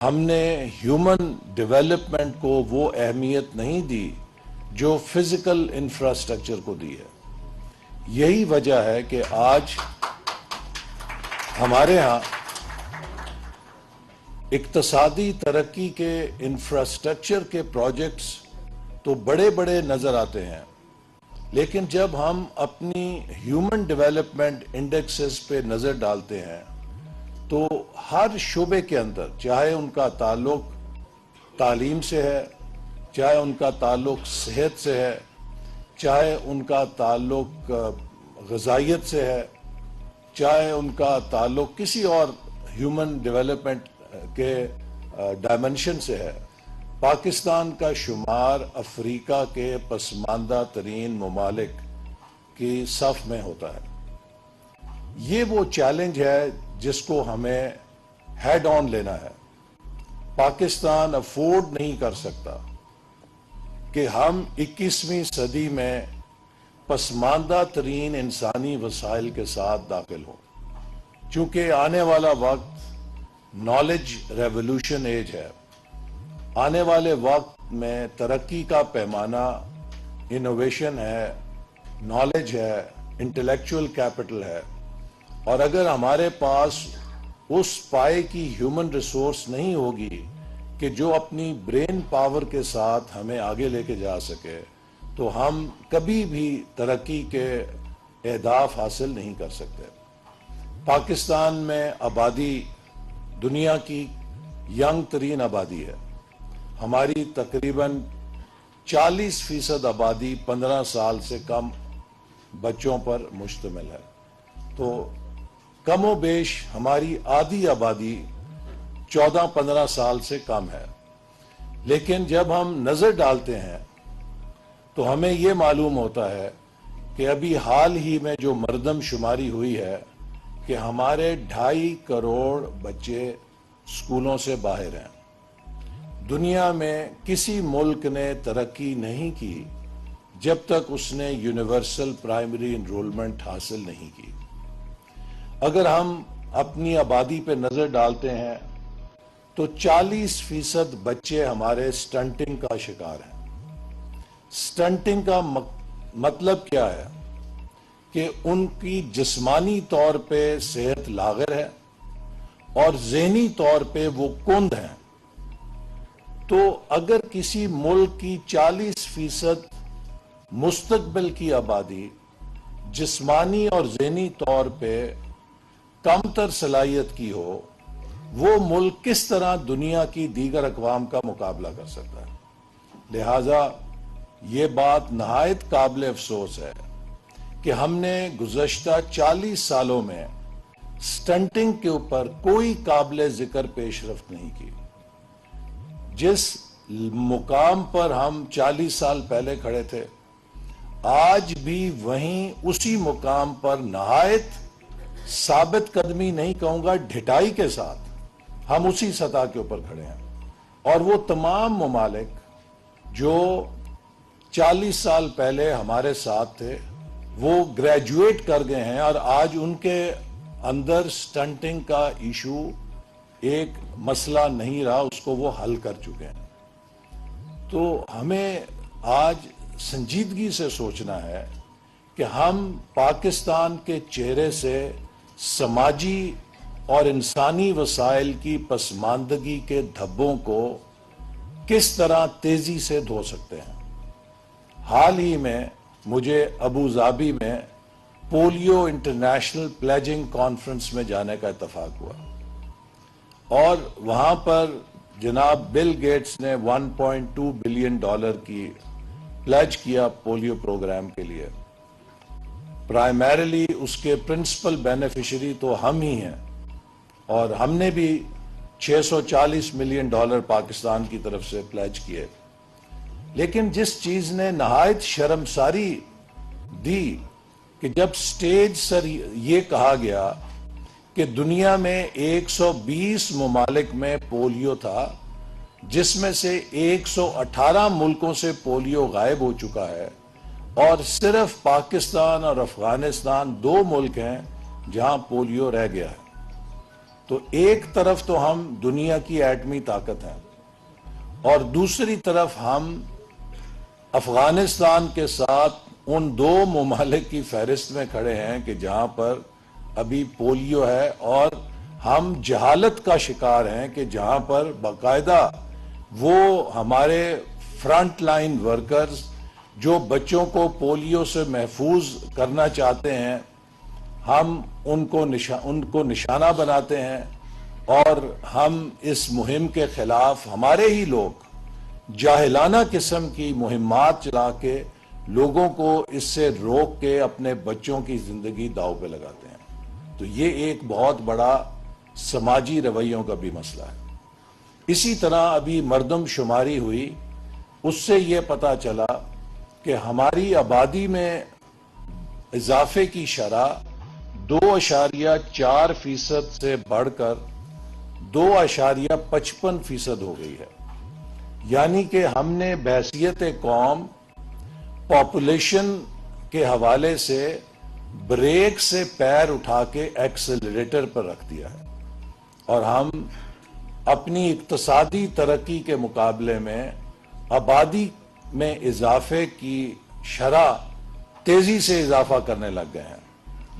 हमने human development को वो अहमियत नहीं दी जो फिजिकल इंफ्रास्ट्रक्चर को दी है। यही वजह है कि आज हमारे यहाँ इक्तसादी तरक्की के इंफ्रास्ट्रक्चर के प्रोजेक्ट्स तो बड़े बड़े नजर आते हैं, लेकिन जब हम अपनी ह्यूमन डेवलपमेंट इंडेक्सेस पे नजर डालते हैं तो हर शोबे के अंदर, चाहे उनका ताल्लुक तालीम से है, चाहे उनका ताल्लुक सेहत से है, चाहे उनका ताल्लुक ग़िज़ाइयत से है, चाहे उनका ताल्लुक किसी और ह्यूमन डेवलपमेंट के डायमेंशन से है, पाकिस्तान का शुमार अफ्रीका के पसमानदा तरीन ममालिक की सफ में होता है। ये वो चैलेंज है जिसको हमें हेड ऑन लेना है। पाकिस्तान अफोर्ड नहीं कर सकता कि हम 21वीं सदी में पसमानदा तरीन इंसानी वसाइल के साथ दाखिल हों, चूंकि आने वाला वक्त नॉलेज रेवोल्यूशन एज है। आने वाले वक्त में तरक्की का पैमाना इनोवेशन है, नॉलेज है, इंटेलेक्चुअल कैपिटल है, और अगर हमारे पास उस पाए की ह्यूमन रिसोर्स नहीं होगी कि जो अपनी ब्रेन पावर के साथ हमें आगे लेके जा सके, तो हम कभी भी तरक्की के अहदाफ हासिल नहीं कर सकते। पाकिस्तान में आबादी दुनिया की यंग तरीन आबादी है। हमारी तकरीबन 40% आबादी 15 साल से कम बच्चों पर मुश्तमिल है। तो कमो बेश हमारी आधी आबादी 14-15 साल से कम है। लेकिन जब हम नजर डालते हैं तो हमें यह मालूम होता है कि अभी हाल ही में जो मरदमशुमारी हुई है कि हमारे 2.5 करोड़ बच्चे स्कूलों से बाहर हैं। दुनिया में किसी मुल्क ने तरक्की नहीं की जब तक उसने यूनिवर्सल प्राइमरी एनरोलमेंट हासिल नहीं की। अगर हम अपनी आबादी पे नजर डालते हैं तो 40% बच्चे हमारे स्टंटिंग का शिकार हैं। स्टंटिंग का मतलब क्या है कि उनकी जिस्मानी तौर पे सेहत लागर है और ज़हनी तौर पे वो कुंद हैं। तो अगर किसी मुल्क की 40% मुस्तकबिल की आबादी जिस्मानी और ज़हनी तौर पे कमतर सलाहियत की हो, वो मुल्क किस तरह दुनिया की दीगर अक़वाम का मुकाबला कर सकता है। लिहाजा ये बात नहायत काबिल अफसोस है कि हमने गुज़श्ता 40 सालों में स्टंटिंग के ऊपर कोई काबिल जिक्र पेशरफ्त नहीं की। जिस मुकाम पर हम 40 साल पहले खड़े थे, आज भी वहीं उसी मुकाम पर नहायत साबित कदमी नहीं कहूंगा, ढिठाई के साथ हम उसी सतह के ऊपर खड़े हैं। और वो तमाम ममालिक जो 40 साल पहले हमारे साथ थे, वो ग्रेजुएट कर गए हैं और आज उनके अंदर स्टंटिंग का इशू एक मसला नहीं रहा, उसको वो हल कर चुके हैं। तो हमें आज संजीदगी से सोचना है कि हम पाकिस्तान के चेहरे से समाजी और इंसानी वसाइल की पसमानदगी के धब्बों को किस तरह तेजी से धो सकते हैं। हाल ही में मुझे अबू धाबी में पोलियो इंटरनेशनल प्लेजिंग कॉन्फ्रेंस में जाने का इत्तेफाक हुआ और वहां पर जनाब बिल गेट्स ने $1.2 बिलियन की प्लेज किया पोलियो प्रोग्राम के लिए। प्राइमरीली उसके प्रिंसिपल बेनिफिशियरी तो हम ही हैं और हमने भी $640 मिलियन पाकिस्तान की तरफ से प्लेज किए। लेकिन जिस चीज ने नहायत शर्मसारी दी कि जब स्टेज सर ये कहा गया कि दुनिया में 120 ममालिक में पोलियो था, जिसमें से 118 मुल्कों से पोलियो गायब हो चुका है और सिर्फ पाकिस्तान और अफगानिस्तान 2 मुल्क हैं जहां पोलियो रह गया है। तो एक तरफ तो हम दुनिया की एटमी ताकत हैं और दूसरी तरफ हम अफगानिस्तान के साथ उन दो ममालिक की फहरिस्त में खड़े हैं कि जहां पर अभी पोलियो है और हम जहालत का शिकार हैं कि जहां पर बाकायदा वो हमारे फ्रंट लाइन वर्कर्स जो बच्चों को पोलियो से महफूज करना चाहते हैं, हम उनको निशाना बनाते हैं और हम इस मुहिम के खिलाफ हमारे ही लोग जाहिलाना किस्म की मुहिम्मात चला के लोगों को इससे रोक के अपने बच्चों की जिंदगी दांव पे लगाते हैं। तो ये एक बहुत बड़ा समाजी रवैयों का भी मसला है। इसी तरह अभी मरदमशुमारी हुई, उससे ये पता चला कि हमारी आबादी में इजाफे की शरह 2.4% से बढ़कर 2.55% हो गई है। यानी कि हमने बहैसियत कौम पॉपुलेशन के हवाले से ब्रेक से पैर उठा के एक्सेलरेटर पर रख दिया है और हम अपनी इक्तसादी तरक्की के मुकाबले में आबादी में इजाफे की शरह तेजी से इजाफा करने लग गए हैं।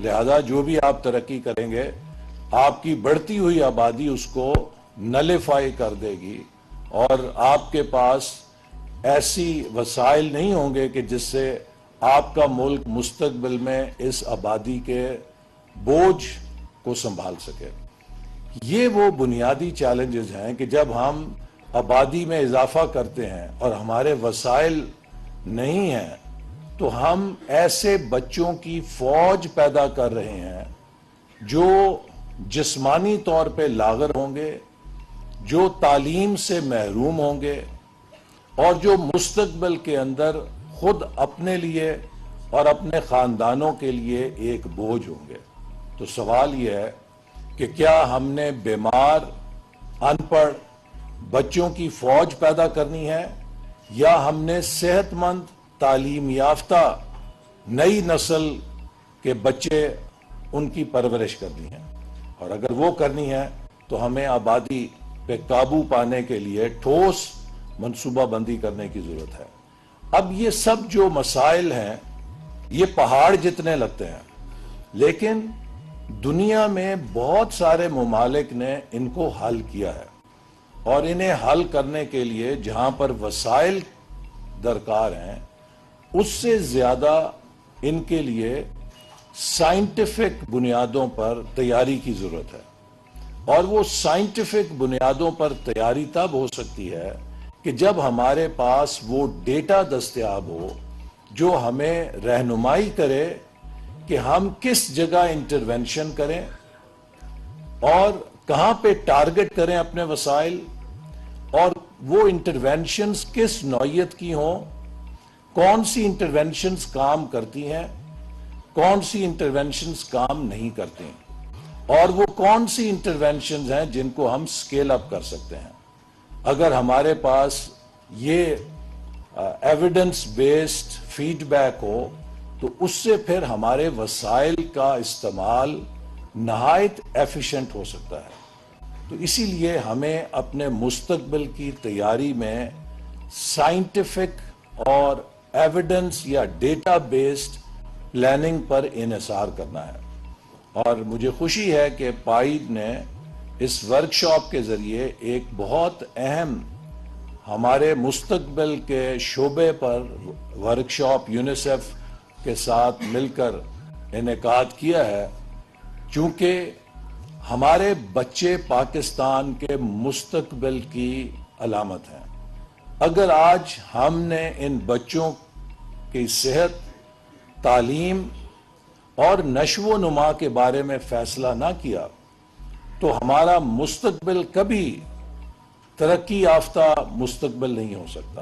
लिहाजा जो भी आप तरक्की करेंगे, आपकी बढ़ती हुई आबादी उसको नलिफाई कर देगी और आपके पास ऐसी वसाइल नहीं होंगे कि जिससे आपका मुल्क मुस्तकबिल में इस आबादी के बोझ को संभाल सके। ये वो बुनियादी चैलेंजेस हैं कि जब हम आबादी में इजाफा करते हैं और हमारे वसाइल नहीं हैं, तो हम ऐसे बच्चों की फौज पैदा कर रहे हैं जो जिस्मानी तौर पे लागर होंगे, जो तालीम से महरूम होंगे और जो मुस्तकबिल के अंदर खुद अपने लिए और अपने खानदानों के लिए एक बोझ होंगे। तो सवाल यह है कि क्या हमने बीमार, अनपढ़ बच्चों की फौज पैदा करनी है या हमने सेहतमंद, तालीम याफ्ता नई नस्ल के बच्चे उनकी परवरिश करनी है। और अगर वो करनी है तो हमें आबादी पे काबू पाने के लिए ठोस मनसूबाबंदी करने की जरूरत है। अब ये सब जो मसाइल हैं ये पहाड़ जितने लगते हैं, लेकिन दुनिया में बहुत सारे ममालिक ने इनको हल किया है और इन्हें हल करने के लिए जहां पर वसाइल दरकार हैं, उससे ज्यादा इनके लिए साइंटिफिक बुनियादों पर तैयारी की जरूरत है। और वो साइंटिफिक बुनियादों पर तैयारी तब हो सकती है कि जब हमारे पास वो डेटा दस्तयाब हो जो हमें रहनुमाई करे कि हम किस जगह इंटरवेंशन करें और कहां पे टारगेट करें अपने वसाइल, और वो इंटरवेंशंस किस नौयत की हों, कौन सी इंटरवेंशंस काम करती हैं, कौन सी इंटरवेंशंस काम नहीं करती, और वो कौन सी इंटरवेंशंस हैं जिनको हम स्केल अप कर सकते हैं। अगर हमारे पास ये एविडेंस बेस्ड फीडबैक हो तो उससे फिर हमारे वसाइल का इस्तेमाल नहायत एफिशिएंट हो सकता है। तो इसीलिए हमें अपने मुस्तकबिल की तैयारी में साइंटिफिक और एविडेंस या डेटा बेस्ड प्लानिंग पर इन्हिसार करना है। और मुझे खुशी है कि पाइड ने इस वर्कशॉप के जरिए एक बहुत अहम हमारे मुस्तकबिल के शोबे पर वर्कशॉप यूनिसेफ के साथ मिलकर इनेकाद किया है, चूंकि हमारे बच्चे पाकिस्तान के मुस्तकबिल की अलामत हैं। अगर आज हमने इन बच्चों की सेहत, तालीम और नशो नुमा के बारे में फैसला ना किया तो हमारा मुस्तकबिल कभी तरक्की याफ्ता मुस्तकबिल नहीं हो सकता।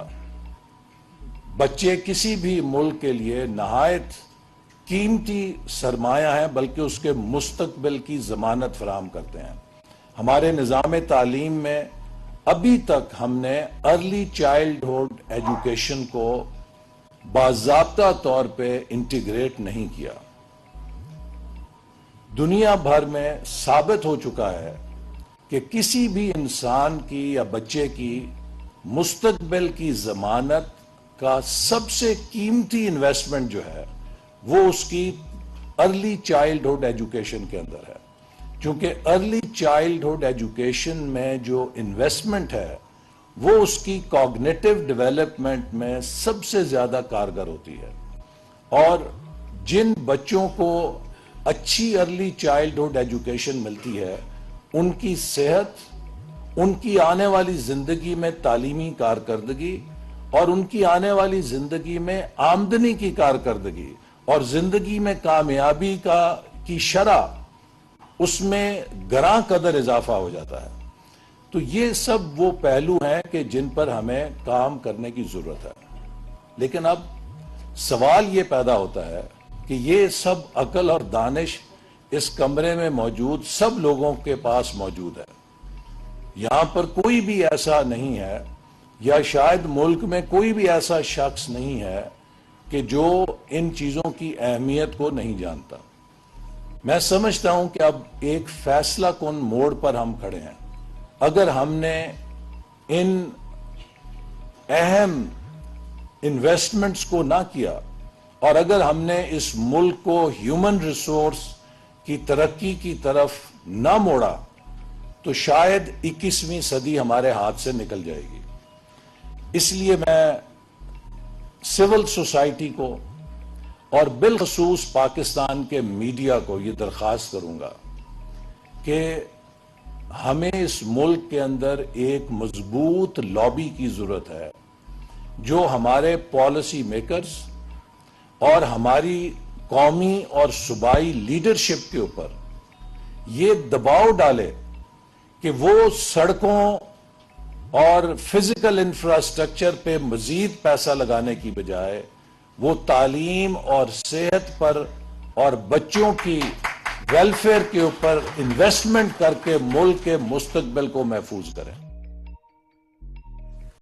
बच्चे किसी भी मुल्क के लिए नहायत कीमती सरमाया है, बल्कि उसके मुस्तकबिल की जमानत फराहम करते हैं। हमारे निज़ाम तालीम में अभी तक हमने अर्ली चाइल्डहुड एजुकेशन को बाज़ाब्ता तौर पे इंटीग्रेट नहीं किया। दुनिया भर में साबित हो चुका है कि किसी भी इंसान की या बच्चे की मुस्तकबिल की जमानत का सबसे कीमती इन्वेस्टमेंट जो है वो उसकी अर्ली चाइल्डहुड एजुकेशन के अंदर है। क्योंकि अर्ली चाइल्डहुड एजुकेशन में जो इन्वेस्टमेंट है वो उसकी कॉग्निटिव डेवलपमेंट में सबसे ज्यादा कारगर होती है। और जिन बच्चों को अच्छी अर्ली चाइल्डहुड एजुकेशन मिलती है उनकी सेहत, उनकी आने वाली जिंदगी में तालीमी कारकर्दगी और उनकी आने वाली जिंदगी में आमदनी की कारकर्दगी और जिंदगी में कामयाबी की शरह उसमें गरां कदर इजाफा हो जाता है। तो ये सब वो पहलू हैं कि जिन पर हमें काम करने की जरूरत है। लेकिन अब सवाल ये पैदा होता है कि ये सब अकल और दानिश इस कमरे में मौजूद सब लोगों के पास मौजूद है। यहां पर कोई भी ऐसा नहीं है या शायद मुल्क में कोई भी ऐसा शख्स नहीं है कि जो इन चीजों की अहमियत को नहीं जानता। मैं समझता हूं कि अब एक फैसला कुन मोड़ पर हम खड़े हैं। अगर हमने इन अहम इन्वेस्टमेंट्स को ना किया और अगर हमने इस मुल्क को ह्यूमन रिसोर्स की तरक्की की तरफ ना मोड़ा तो शायद 21वीं सदी हमारे हाथ से निकल जाएगी। इसलिए मैं सिविल सोसाइटी को और बिलखसूस पाकिस्तान के मीडिया को यह दरख्वास्त करूंगा कि हमें इस मुल्क के अंदर एक मजबूत लॉबी की जरूरत है जो हमारे पॉलिसी मेकर्स और हमारी कौमी और सूबाई लीडरशिप के ऊपर ये दबाव डाले कि वो सड़कों और फिजिकल इंफ्रास्ट्रक्चर पे मजीद पैसा लगाने की बजाय वो तालीम और सेहत पर और बच्चों की वेलफेयर के ऊपर इन्वेस्टमेंट करके मुल्क के मुस्तकबिल को महफूज करें।